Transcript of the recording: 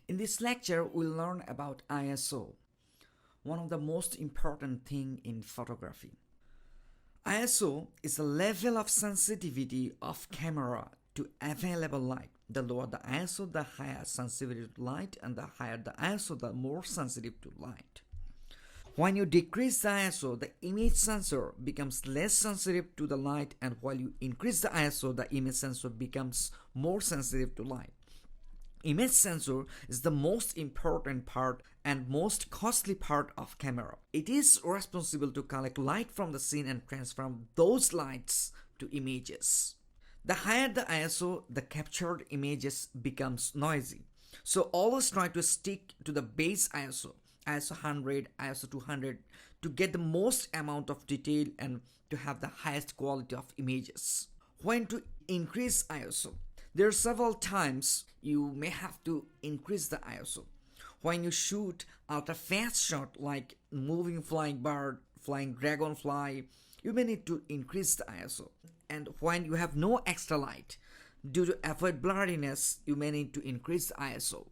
In this lecture, we'll learn about ISO, one of the most important thing in photography. ISO is the level of sensitivity of camera to available light. The lower the ISO, the higher sensitivity to light, and the higher the ISO, the more sensitive to light. When you decrease the ISO, the image sensor becomes less sensitive to the light, and while you increase the ISO, the image sensor becomes more sensitive to light. Image sensor is the most important part and most costly part of camera. It is responsible to collect light from the scene and transform those lights to images. The higher the ISO, the captured images becomes noisy. So always try to stick to the base ISO 100, ISO 200 to get the most amount of detail and to have the highest quality of images. When to increase ISO? There are several times you may have to increase the ISO. When you shoot ultra fast shot like moving flying bird, flying dragonfly, you may need to increase the ISO. And when you have no extra light, due to avoid blurriness, you may need to increase the ISO.